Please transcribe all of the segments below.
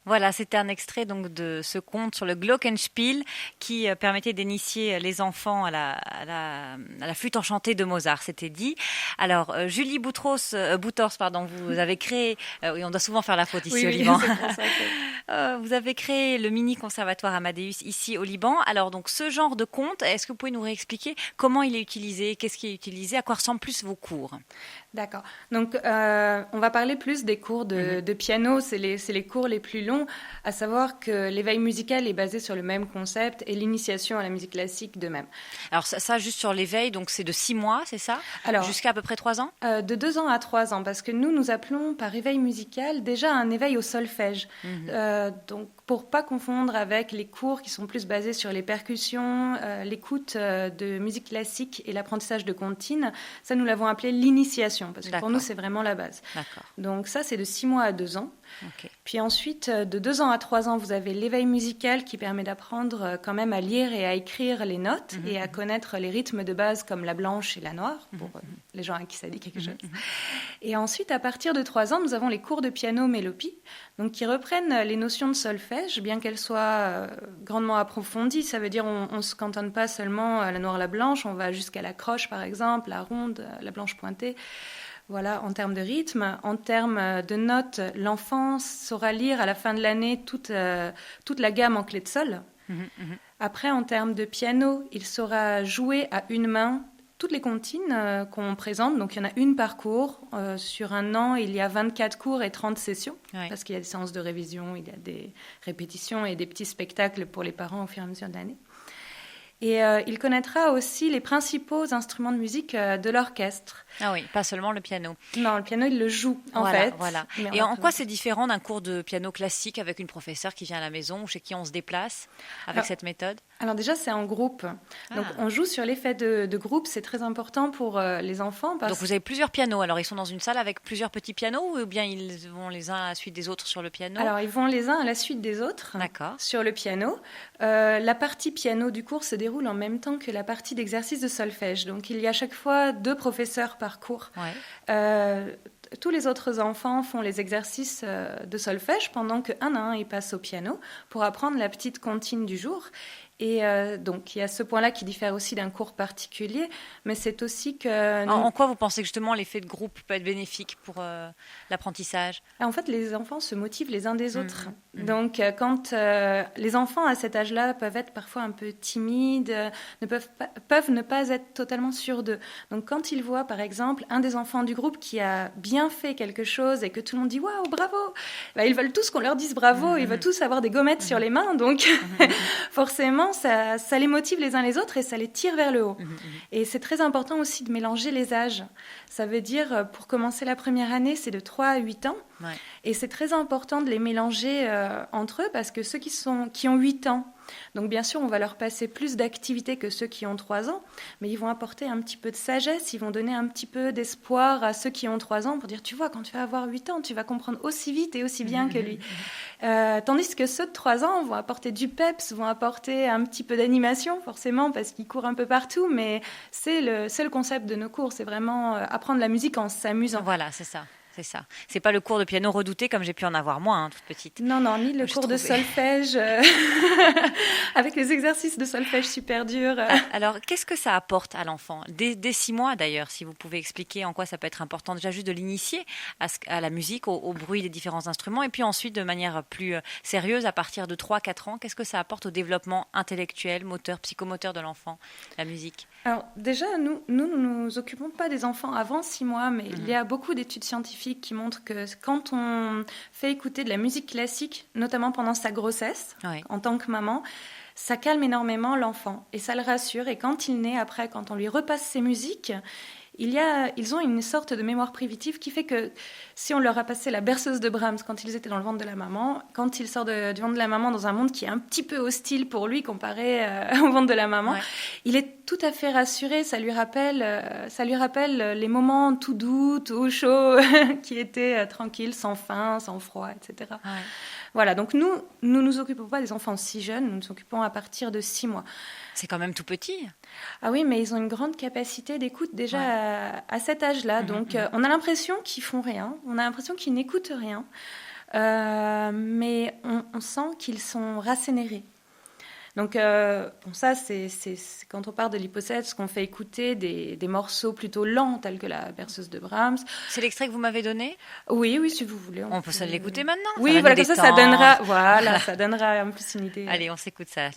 Voilà, c'était un extrait donc de ce conte sur le Glockenspiel qui permettait d'initier les enfants à la flûte enchantée de Mozart, c'était dit. Alors, Julie Boutros, pardon, vous avez créé, oui, on doit souvent faire la faute Oui, ici au oui, Liban. c'est pour ça que... Vous avez créé le mini conservatoire Amadeus ici au Liban. Alors, donc, ce genre de conte, est-ce que vous pouvez nous réexpliquer comment il est utilisé, qu'est-ce qui est utilisé, à quoi ressemblent plus vos cours? D'accord. Donc, on va parler plus des cours Mhm. de piano. C'est les cours les plus longs, à savoir que l'éveil musical est basé sur le même concept et l'initiation à la musique classique de même. Alors, ça, juste sur l'éveil, donc c'est de 6 mois, c'est ça? Alors, Jusqu'à à peu près 3 ans? de 2 ans à 3 ans, parce que nous appelons par éveil musical déjà un éveil au solfège. Mhm. Donc, pour pas confondre avec les cours qui sont plus basés sur les percussions, l'écoute de musique classique et l'apprentissage de comptines, ça nous l'avons appelé l'initiation, parce que pour nous D'accord, c'est vraiment la base. d'accord. Donc ça c'est de 6 mois à 2 ans. Ok. Puis ensuite, de 2 ans à 3 ans, vous avez l'éveil musical qui permet d'apprendre quand même à lire et à écrire les notes Mhm, et à mhm, connaître les rythmes de base comme la blanche et la noire, mhm, pour les gens à qui ça dit quelque mhm, chose. mhm. Et ensuite, à partir de 3 ans, nous avons les cours de piano mélopie, donc qui reprennent les notions de solfège, bien qu'elles soient grandement approfondies. Ça veut dire on ne se cantonne pas seulement à la noire, la blanche, on va jusqu'à la croche par exemple, la ronde, la blanche pointée. Voilà, en termes de rythme. En termes de notes, l'enfant saura lire à la fin de l'année toute la gamme en clé de sol. Mhm, mhm. Après, en termes de piano, il saura jouer à une main toutes les comptines qu'on présente. Donc, il y en a une par cours. Sur un an, il y a 24 cours et 30 sessions, Ouais. parce qu'il y a des séances de révision, il y a des répétitions et des petits spectacles pour les parents au fur et à mesure de l'année. Et il connaîtra aussi les principaux instruments de musique de l'orchestre. Ah oui, pas seulement le piano. Non, le piano, il le joue, en Voilà, fait. voilà. Mais on Et a en quoi présenté. c'est différent d'un cours de piano classique avec une professeure qui vient à la maison ou chez qui on se déplace avec Alors, cette méthode? alors déjà, c'est en groupe. Donc, Ah. on joue sur l'effet de groupe. C'est très important pour les enfants Donc parce vous avez plusieurs pianos. Alors ils sont dans une salle avec plusieurs petits pianos ou bien ils vont les uns à la suite des autres sur le piano? alors, ils vont les uns à la suite des autres D'accord. sur le piano. La partie piano du cours se déroule en même temps que la partie d'exercice de solfège. Donc, il y a à chaque fois 2 professeurs par cours. Ouais. Euh, Tous les autres enfants font les exercices de solfège pendant qu'un à un, ils passent au piano pour apprendre la petite comptine du jour. Et donc, il y a ce point-là qui diffère aussi d'un cours particulier, mais c'est aussi que En quoi vous pensez que justement l'effet de groupe peut être bénéfique pour l'apprentissage? en fait, les enfants se motivent les uns des autres. Mhm, mhm, Donc, quand les enfants à cet âge-là peuvent être parfois un peu timides, peuvent ne pas être totalement sûrs d'eux. Donc, quand ils voient, par exemple, un des enfants du groupe qui a bien fait quelque chose et que tout le monde dit waouh, bravo, bah, ils veulent tous qu'on leur dise bravo, ils veulent mhm, tous avoir des gommettes sur mhm, les mains. Donc, mhm, mhm, forcément, ça les motive les uns les autres et ça les tire vers le haut. mhm, mhm. Et c'est très important aussi de mélanger les âges. Ça veut dire, pour commencer la première année, c'est de 3 à 8 ans. Ouais. Et c'est très important de les mélanger entre eux parce que ceux qui ont 8 ans, donc bien sûr, on va leur passer plus d'activités que ceux qui ont 3 ans, mais ils vont apporter un petit peu de sagesse, ils vont donner un petit peu d'espoir à ceux qui ont 3 ans pour dire, tu vois, quand tu vas avoir 8 ans, tu vas comprendre aussi vite et aussi bien que lui. Tandis que ceux de 3 ans vont apporter du peps, vont apporter un petit peu d'animation, forcément, parce qu'ils courent un peu partout, mais c'est le concept de nos cours, c'est vraiment apprendre la musique en s'amusant. Voilà, c'est ça. C'est ça. C'est pas le cours de piano redouté comme j'ai pu en avoir moi, hein, toute petite. Non, non, ni le J'ai cours de trouvé. solfège avec les exercices de solfège super durs. Alors, qu'est-ce que ça apporte à l'enfant? Dès 6 mois d'ailleurs, si vous pouvez expliquer en quoi ça peut être important, déjà juste de l'initier à la musique, au bruit des différents instruments, et puis ensuite de manière plus sérieuse, à partir de 3 4 ans, qu'est-ce que ça apporte au développement intellectuel, moteur, psychomoteur de l'enfant, la musique? Alors déjà, nous nous occupons pas des enfants avant 6 mois, mais il y Mhm. a beaucoup d'études scientifiques qui montrent que quand on fait écouter de la musique classique, notamment pendant sa grossesse, Oui. en tant que maman, ça calme énormément l'enfant et ça le rassure. Et quand il naît après, quand on lui repasse ces musiques, ils ont une sorte de mémoire privative qui fait que si on leur a passé la berceuse de Brahms quand ils étaient dans le ventre de la maman, quand il sort du ventre de la maman dans un monde qui est un petit peu hostile pour lui comparé au ventre de la maman, Ouais. il est tout à fait rassuré. Ça lui rappelle les moments tout doux, tout chauds, qui étaient tranquilles, sans faim, sans froid, etc. Ouais. Voilà, donc nous occupons pas des enfants si jeunes, nous nous occupons à partir de 6 mois. C'est quand même tout petit. Ah oui, mais ils ont une grande capacité d'écoute déjà Ouais. à cet âge-là. Mhm, Donc, mhm. on a l'impression qu'ils font rien, on a l'impression qu'ils n'écoutent rien. Mais on sent qu'ils sont rassénérés. Donc, ça, c'est quand on parle de l'hypocète, ce qu'on fait écouter des morceaux plutôt lents, tels que la berceuse de Brahms. C'est l'extrait que vous m'avez donné ? Oui, si vous voulez. On peut se l'écouter maintenant. Oui, voilà, comme ça donnera, ça donnera un peu une idée. Allez, on s'écoute ça.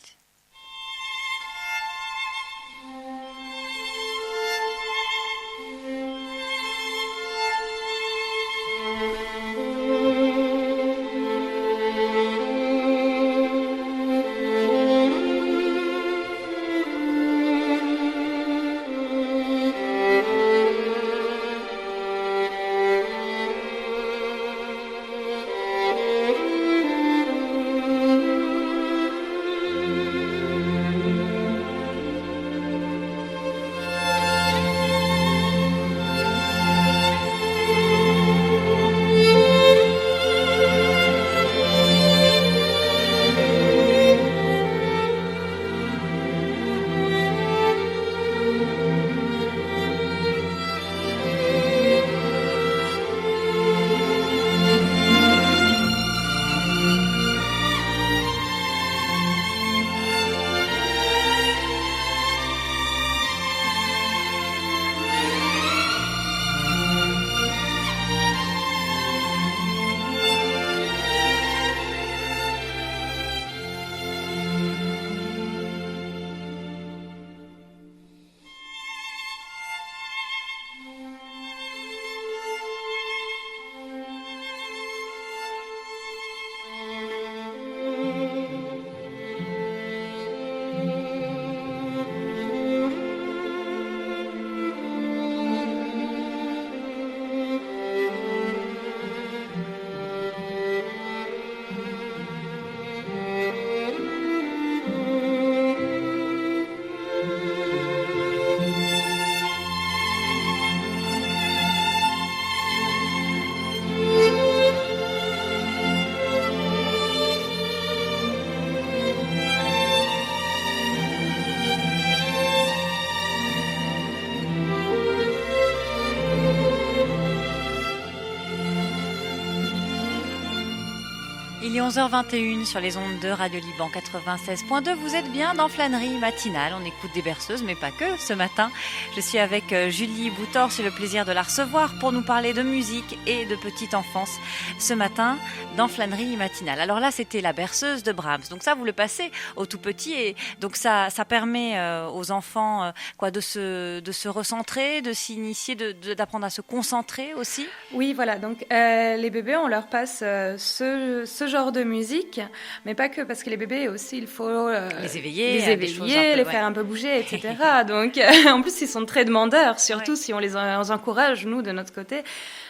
Il est 11h21 sur les ondes de Radio Liban 96.2. Vous êtes bien dans Flânerie matinale. On écoute des berceuses, mais pas que. Ce matin, je suis avec Julie Boutor. C'est le plaisir de la recevoir pour nous parler de musique et de petite enfance. Ce matin, dans Flânerie matinale. Alors là, c'était la berceuse de Brahms. Donc ça, vous le passez au tout petit. Et donc ça permet aux enfants de se recentrer, de s'initier, d'apprendre à se concentrer aussi. Oui, voilà. Donc les bébés, on leur passe ce genre de musique, mais pas que, parce que les bébés aussi, il faut les éveiller, les faire un peu bouger, etc. Donc, en plus, ils sont très demandeurs, surtout si on les encourage, nous, de notre côté.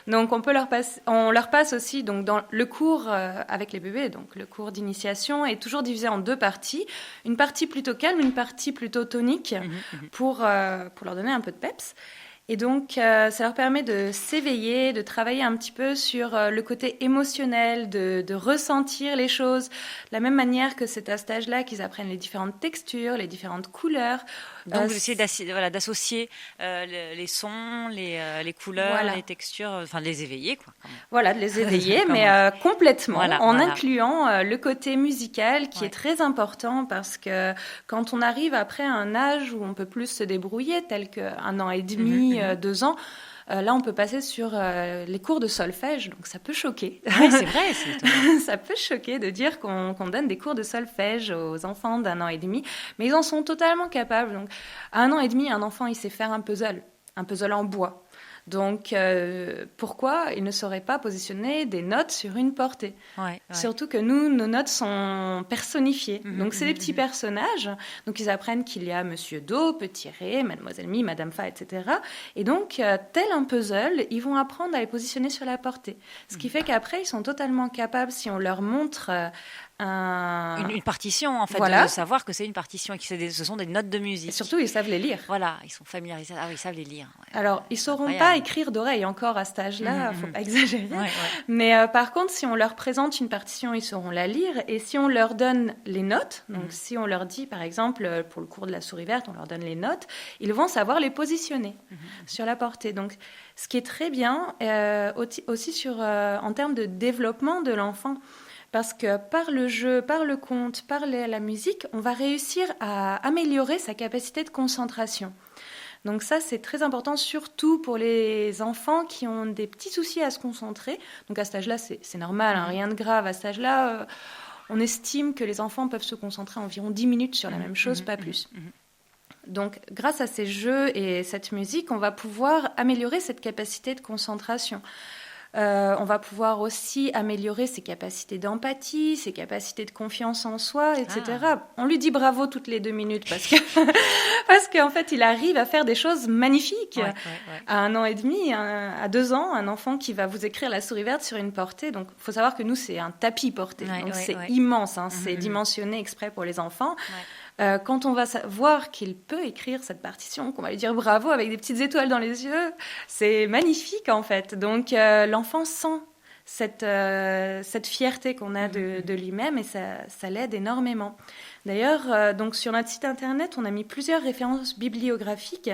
Donc, on leur passe aussi, donc, dans le cours avec les bébés, donc le cours d'initiation est toujours divisé en deux parties. Une partie plutôt calme, une partie plutôt tonique, pour leur donner un peu de peps. Et donc, ça leur permet de s'éveiller, de travailler un petit peu sur le côté émotionnel, de ressentir les choses, de la même manière que c'est à cet âge-là qu'ils apprennent les différentes textures, les différentes couleurs. Donc, vous essayez d'associer les sons, les couleurs, les textures, enfin de les éveiller, quoi. Voilà, de les éveiller, mais complètement, incluant le côté musical qui est très important, parce que quand on arrive après un âge où on peut plus se débrouiller, tel qu'un an et demi, 2 ans, là, on peut passer sur les cours de solfège, donc ça peut choquer. Oui, c'est vrai. Ça peut choquer de dire qu'on donne des cours de solfège aux enfants d'1 an et demi, mais ils en sont totalement capables. Donc, à 1 an et demi, un enfant, il sait faire un puzzle en bois. Donc, pourquoi il ne saurait pas positionner des notes sur une portée ? Surtout que nous, nos notes sont personnifiées. Donc, c'est des petits personnages. Donc, ils apprennent qu'il y a Monsieur Do, Petit Ré, Mademoiselle Mi, Madame Fa, etc. Et donc, tel un puzzle, ils vont apprendre à les positionner sur la portée. Ce qui fait qu'après, ils sont totalement capables, si on leur montre une partition, en fait, de savoir que c'est une partition et que ce sont des notes de musique. Et surtout, ils savent les lire. Voilà, ils sont familiarisés. Ah oui, ils savent les lire. Ouais. Alors, ils ne sauront pas écrire d'oreille encore à cet âge-là, il ne faut pas exagérer. Mais par contre, si on leur présente une partition, ils sauront la lire. Et si on leur donne les notes, donc si on leur dit, par exemple, pour le cours de la souris verte, on leur donne les notes, ils vont savoir les positionner sur la portée. Donc, ce qui est très bien aussi en termes de développement de l'enfant. Parce que par le jeu, par le conte, par la musique, on va réussir à améliorer sa capacité de concentration. Donc ça, c'est très important, surtout pour les enfants qui ont des petits soucis à se concentrer. Donc à cet âge-là, c'est normal, hein, rien de grave. À cet âge-là, on estime que les enfants peuvent se concentrer environ 10 minutes sur la même chose, pas plus. Donc grâce à ces jeux et cette musique, on va pouvoir améliorer cette capacité de concentration. On va pouvoir aussi améliorer ses capacités d'empathie, ses capacités de confiance en soi, etc. On lui dit bravo toutes les 2 minutes parce qu'en fait, il arrive à faire des choses magnifiques. À 1 an et demi, à 2 ans, un enfant qui va vous écrire la souris verte sur une portée. Donc, il faut savoir que nous, c'est un tapis porté. Donc, c'est immense. Hein, c'est dimensionné exprès pour les enfants. Quand on va voir qu'il peut écrire cette partition, qu'on va lui dire bravo avec des petites étoiles dans les yeux, c'est magnifique en fait. Donc l'enfant sent cette fierté qu'on a de lui-même et ça l'aide énormément. D'ailleurs, donc sur notre site internet, on a mis plusieurs références bibliographiques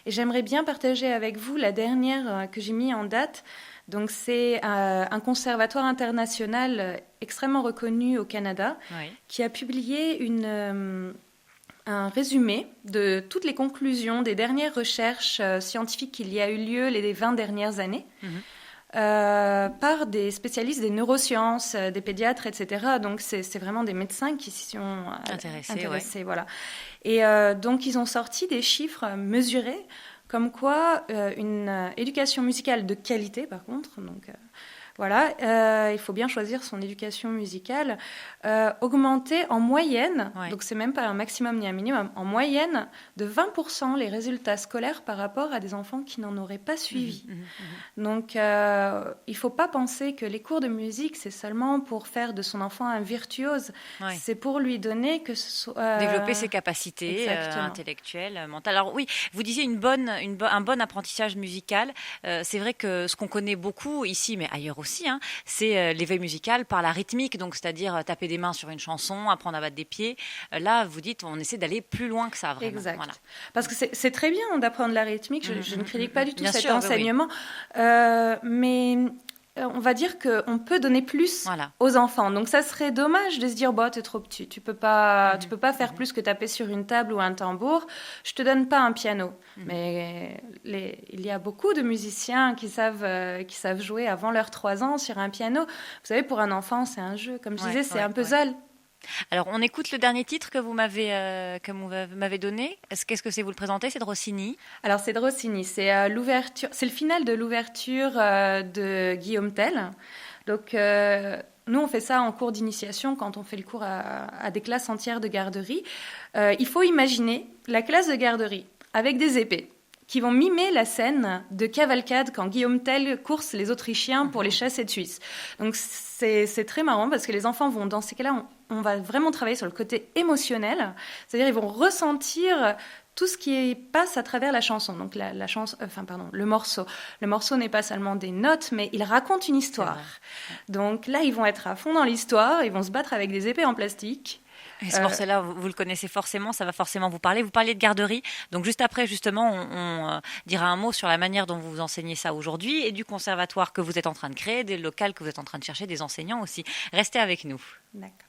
et j'aimerais bien partager avec vous la dernière que j'ai mis en date. Donc c'est un conservatoire international extrêmement reconnu au Canada qui a publié un résumé de toutes les conclusions des dernières recherches scientifiques qu'il y a eu lieu les 20 dernières années par des spécialistes des neurosciences, des pédiatres, etc. Donc, c'est vraiment des médecins qui s'y sont intéressés. Voilà. Et donc, ils ont sorti des chiffres mesurés comme quoi une éducation musicale de qualité, par contre, donc... Voilà, il faut bien choisir son éducation musicale. Augmenter en moyenne, donc c'est même pas un maximum ni un minimum, en moyenne de 20% les résultats scolaires par rapport à des enfants qui n'en auraient pas suivi. Donc il faut pas penser que les cours de musique c'est seulement pour faire de son enfant un virtuose, c'est pour lui donner que ce soit... développer ses capacités intellectuelles, mentales. Alors oui, vous disiez un bon apprentissage musical. C'est vrai que ce qu'on connaît beaucoup ici, mais ailleurs aussi, c'est l'éveil musical par la rythmique, donc c'est-à-dire taper des mains sur une chanson, apprendre à battre des pieds. Là, vous dites, on essaie d'aller plus loin que ça, vraiment. Exact. Voilà. Parce que c'est très bien d'apprendre la rythmique. Je ne critique pas du tout cet enseignement, mais on va dire qu'on peut donner plus aux enfants. Donc ça serait dommage de se dire t'es trop petit, tu peux pas faire plus que taper sur une table ou un tambour, je te donne pas un piano. Mais il y a beaucoup de musiciens qui savent jouer avant leurs 3 ans sur un piano. Vous savez, pour un enfant, c'est un jeu. Comme je disais, c'est un puzzle. Alors, on écoute le dernier titre que vous m'avez donné. Qu'est-ce que c'est? Vous le présentez? C'est de Rossini. Alors, c'est de Rossini. C'est l'ouverture. C'est le final de l'ouverture de Guillaume Tell. Donc, nous, on fait ça en cours d'initiation quand on fait le cours à des classes entières de garderie. Il faut imaginer la classe de garderie avec des épées qui vont mimer la scène de cavalcade quand Guillaume Tell course les Autrichiens pour les chasser de Suisse. Donc c'est très marrant parce que les enfants vont, dans ces cas-là, on va vraiment travailler sur le côté émotionnel, c'est-à-dire ils vont ressentir tout ce qui passe à travers la chanson. Donc le morceau. Le morceau n'est pas seulement des notes, mais il raconte une histoire. Donc là, ils vont être à fond dans l'histoire, ils vont se battre avec des épées en plastique. Et ce morceau-là, vous le connaissez forcément, ça va forcément vous parler. Vous parliez de garderie, donc juste après, justement, on dira un mot sur la manière dont vous enseignez ça aujourd'hui et du conservatoire que vous êtes en train de créer, des locales que vous êtes en train de chercher, des enseignants aussi. Restez avec nous. D'accord.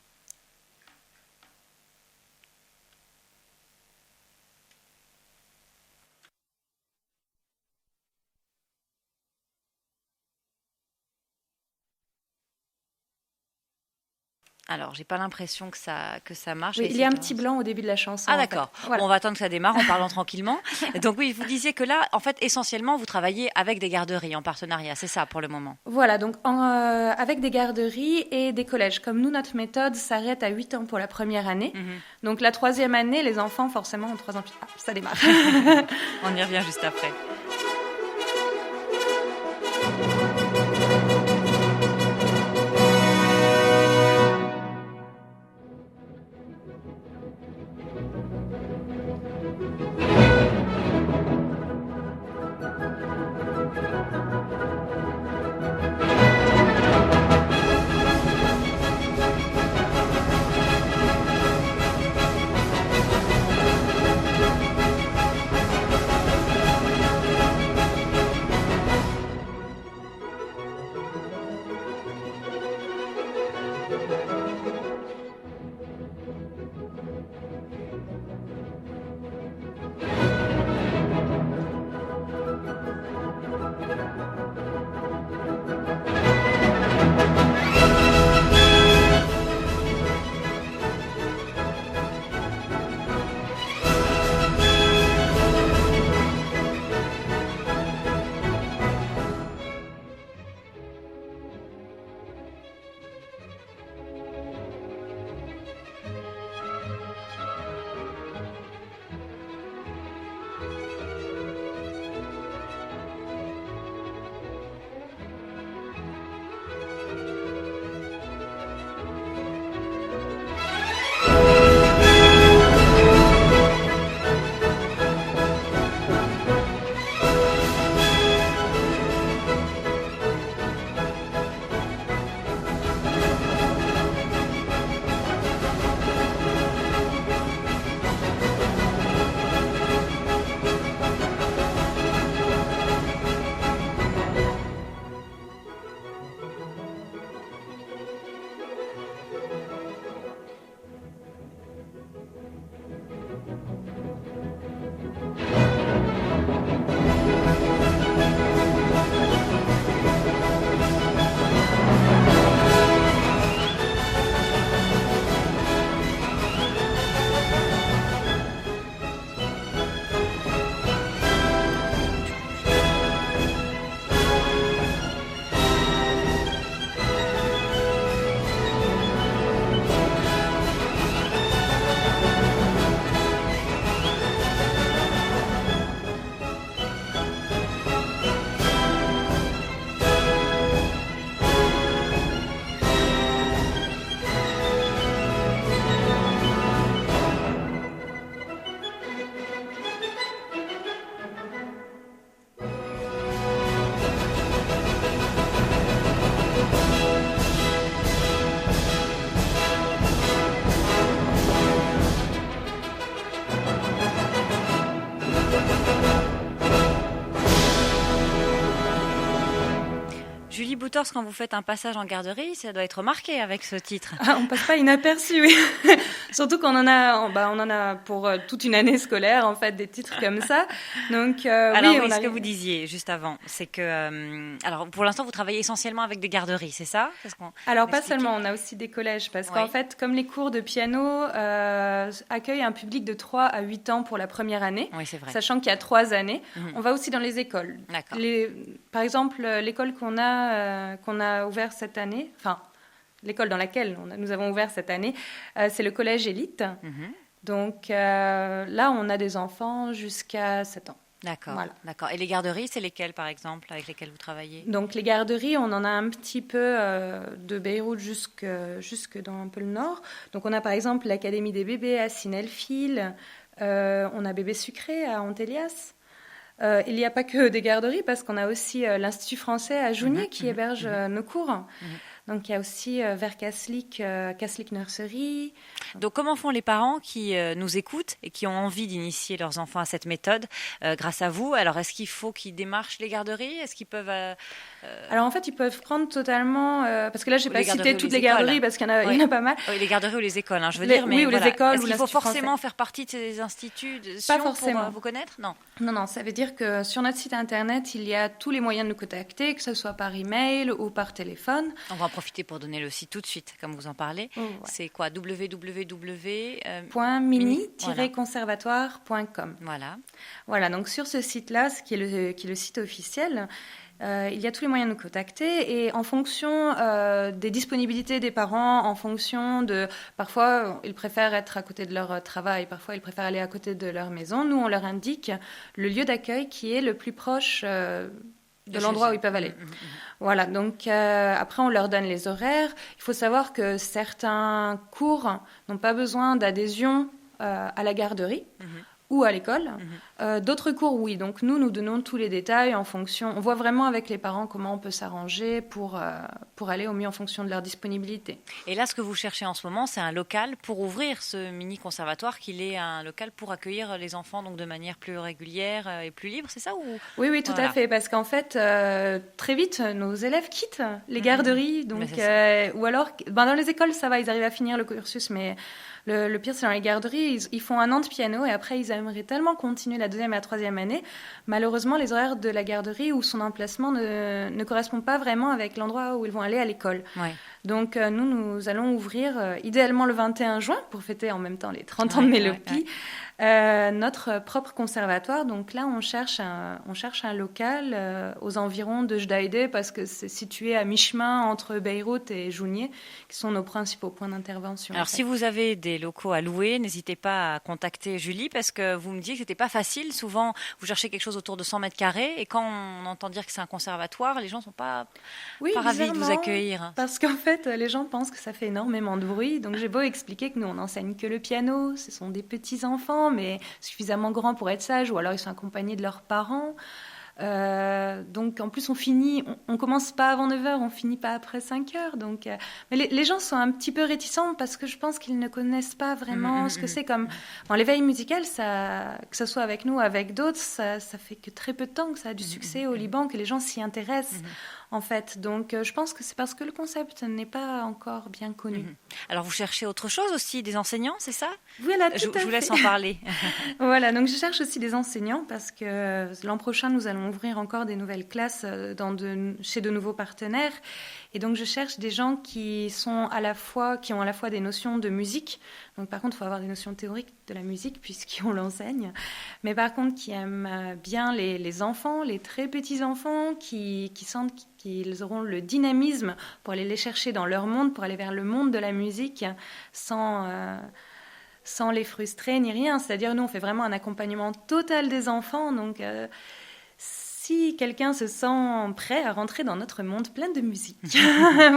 Alors, j'ai pas l'impression que ça marche. Oui, il y a un petit blanc au début de la chanson. Ah d'accord. Voilà. Bon, on va attendre que ça démarre en parlant tranquillement. Donc oui, vous disiez que là, en fait, essentiellement, vous travaillez avec des garderies en partenariat. C'est ça pour le moment. Voilà, donc avec des garderies et des collèges. Comme nous, notre méthode s'arrête à 8 ans pour la première année. Donc la 3e année, les enfants, forcément, ont 3 ans plus tard. Ça démarre. On y revient juste après. Boutors, quand vous faites un passage en garderie, ça doit être remarqué avec ce titre. Ah, on passe pas inaperçu, oui. Surtout qu'on on en a pour toute une année scolaire, en fait, des titres comme ça. Donc, alors oui, oui, ce que vous disiez juste avant, c'est que, alors pour l'instant, vous travaillez essentiellement avec des garderies, c'est ça? Alors, pas seulement, on a aussi des collèges, parce qu'en fait, comme les cours de piano accueillent un public de 3 à 8 ans pour la première année, oui, c'est vrai. Sachant qu'il y a 3 années, on va aussi dans les écoles. D'accord. Par exemple, l'école qu'on a ouvert cette année, enfin, l'école dans laquelle nous avons ouvert cette année, c'est le collège élite. Donc là, on a des enfants jusqu'à 7 ans. D'accord, voilà. D'accord. Et les garderies, c'est lesquelles, par exemple, avec lesquelles vous travaillez? Donc les garderies, on en a un petit peu de Beyrouth jusque dans un peu le nord. Donc on a par exemple l'Académie des bébés à Sinelfil, on a Bébé Sucré à Antélias. Il n'y a pas que des garderies parce qu'on a aussi l'Institut français à Jounier qui héberge nos cours. Donc il y a aussi vers Caslick Nursery. Donc comment font les parents qui nous écoutent et qui ont envie d'initier leurs enfants à cette méthode grâce à vous? Alors est-ce qu'il faut qu'ils démarchent les garderies? Est-ce qu'ils peuvent... Alors en fait ils peuvent prendre totalement... parce que là je n'ai pas cité toutes les garderies parce qu'il y en a pas mal. Oui, les garderies ou les écoles, je veux dire. Mais oui, ou voilà. les écoles. Est-ce qu'il faut forcément faire partie de ces institutions pas forcément. Pour vous connaître? Non. Non, ça veut dire que sur notre site internet, il y a tous les moyens de nous contacter, que ce soit par email ou par téléphone. On va en profiter pour donner le site tout de suite, comme vous en parlez. Ouais. C'est quoi? www.mini-conservatoire.com. Voilà, donc sur ce site-là, qui est le site officiel, il y a tous les moyens de nous contacter et en fonction des disponibilités des parents, en fonction de... Parfois, ils préfèrent être à côté de leur travail, parfois ils préfèrent aller à côté de leur maison. Nous, on leur indique le lieu d'accueil qui est le plus proche de l'endroit où ils peuvent aller. Voilà, donc après, on leur donne les horaires. Il faut savoir que certains cours n'ont pas besoin d'adhésion à la garderie ou à l'école. D'autres cours, oui. Donc nous donnons tous les détails en fonction... On voit vraiment avec les parents comment on peut s'arranger pour aller au mieux en fonction de leur disponibilité. Et là, ce que vous cherchez en ce moment, c'est un local pour ouvrir ce mini-conservatoire, qu'il est un local pour accueillir les enfants donc de manière plus régulière et plus libre, c'est ça ou... Oui, tout à fait. Parce qu'en fait, très vite, nos élèves quittent les garderies. Donc, ou alors, dans les écoles, ça va, ils arrivent à finir le cursus, mais... Le pire, c'est dans les garderies, ils font 1 an de piano et après, ils aimeraient tellement continuer la 2e et la 3e année. Malheureusement, les horaires de la garderie ou son emplacement ne correspondent pas vraiment avec l'endroit où ils vont aller à l'école. Ouais. Donc, nous allons ouvrir idéalement le 21 juin pour fêter en même temps les 30 ans de Mélopie. Notre propre conservatoire. Donc là, on cherche un local aux environs de Jdeïde parce que c'est situé à mi-chemin entre Beyrouth et Jounier, qui sont nos principaux points d'intervention. Alors, si vous avez des locaux à louer, n'hésitez pas à contacter Julie parce que vous me disiez que c'était pas facile. Souvent, vous cherchez quelque chose autour de 100 mètres carrés et quand on entend dire que c'est un conservatoire, les gens sont pas ravis de vous accueillir. Parce qu'en fait, les gens pensent que ça fait énormément de bruit. Donc, j'ai beau expliquer que nous, on n'enseigne que le piano, ce sont des petits enfants, mais suffisamment grands pour être sages, ou alors ils sont accompagnés de leurs parents. Donc en plus on commence pas avant 9h, on finit pas après 5h. Donc, mais les gens sont un petit peu réticents parce que je pense qu'ils ne connaissent pas vraiment ce que c'est comme... Bon, l'éveil musical, que ce soit avec nous ou avec d'autres, ça fait que très peu de temps que ça a du succès au Liban, que les gens s'y intéressent. En fait, donc je pense que c'est parce que le concept n'est pas encore bien connu. Alors vous cherchez autre chose aussi, des enseignants, c'est ça? Voilà, je vous laisse en parler. Voilà, donc je cherche aussi des enseignants parce que l'an prochain, nous allons ouvrir encore des nouvelles classes chez de nouveaux partenaires. Et donc je cherche des gens qui ont à la fois des notions de musique. Donc par contre, il faut avoir des notions théoriques de la musique puisqu'on l'enseigne. Mais par contre, qui aiment bien les enfants, les très petits enfants, qui sentent qu'ils auront le dynamisme pour aller les chercher dans leur monde, pour aller vers le monde de la musique sans les frustrer ni rien. C'est-à-dire, nous, on fait vraiment un accompagnement total des enfants. Donc, si quelqu'un se sent prêt à rentrer dans notre monde plein de musique.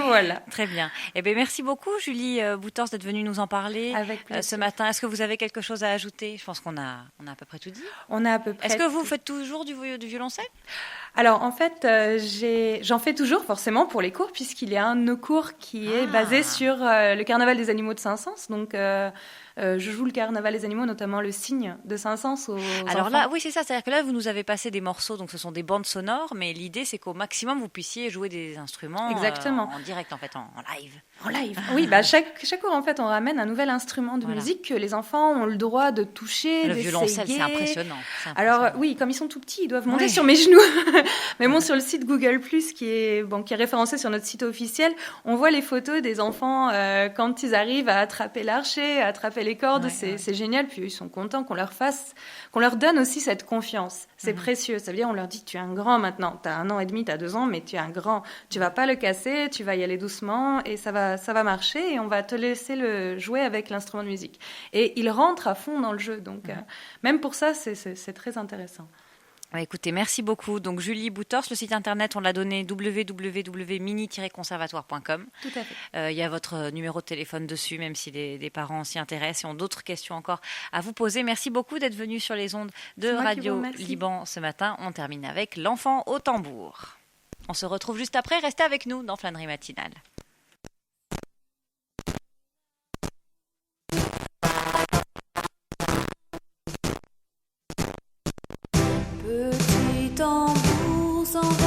Voilà. Très bien. Eh bien, merci beaucoup, Julie Boutors, d'être venue nous en parler ce matin. Est-ce que vous avez quelque chose à ajouter? Je pense qu'on a à peu près tout dit. On a à peu près. Est-ce que vous faites toujours du violoncelle? Alors en fait, j'en fais toujours forcément pour les cours, puisqu'il y a un de nos cours qui est basé sur le carnaval des animaux de Saint-Saëns. Donc je joue le carnaval des animaux, notamment le cygne de Saint-Saëns aux Alors enfants. là, oui, c'est ça. C'est-à-dire que là, vous nous avez passé des morceaux, donc ce sont des bandes sonores, mais l'idée, c'est qu'au maximum, vous puissiez jouer des instruments Exactement. en direct, en fait, en live. En live. Oui, bah chaque cours, en fait, on ramène un nouvel instrument de musique que les enfants ont le droit de toucher, Le d'essayer. violoncelle, c'est impressionnant. Alors oui, comme ils sont tout petits, ils doivent monter sur mes genoux. Mais bon, sur le site Google+, qui est référencé sur notre site officiel, on voit les photos des enfants quand ils arrivent à attraper l'archet, à attraper les cordes. C'est génial. Puis ils sont contents qu'on leur donne aussi cette confiance. C'est précieux. Ça veut dire, on leur dit, tu es un grand maintenant. Tu as 1 an et demi, tu as 2 ans, mais tu es un grand. Tu vas pas le casser, tu vas y aller doucement et ça va marcher et on va te laisser le jouer avec l'instrument de musique. Et ils rentrent à fond dans le jeu. Donc, même pour ça, c'est très intéressant. Écoutez, merci beaucoup. Donc Julie Boutors, le site internet, on l'a donné www.mini-conservatoire.com. Tout à fait. Il y a votre numéro de téléphone dessus, même si des parents s'y intéressent et ont d'autres questions encore à vous poser. Merci beaucoup d'être venu sur les ondes de Radio Liban ce matin. On termine avec l'enfant au tambour. On se retrouve juste après. Restez avec nous dans Flânerie matinale. Petit tambour sans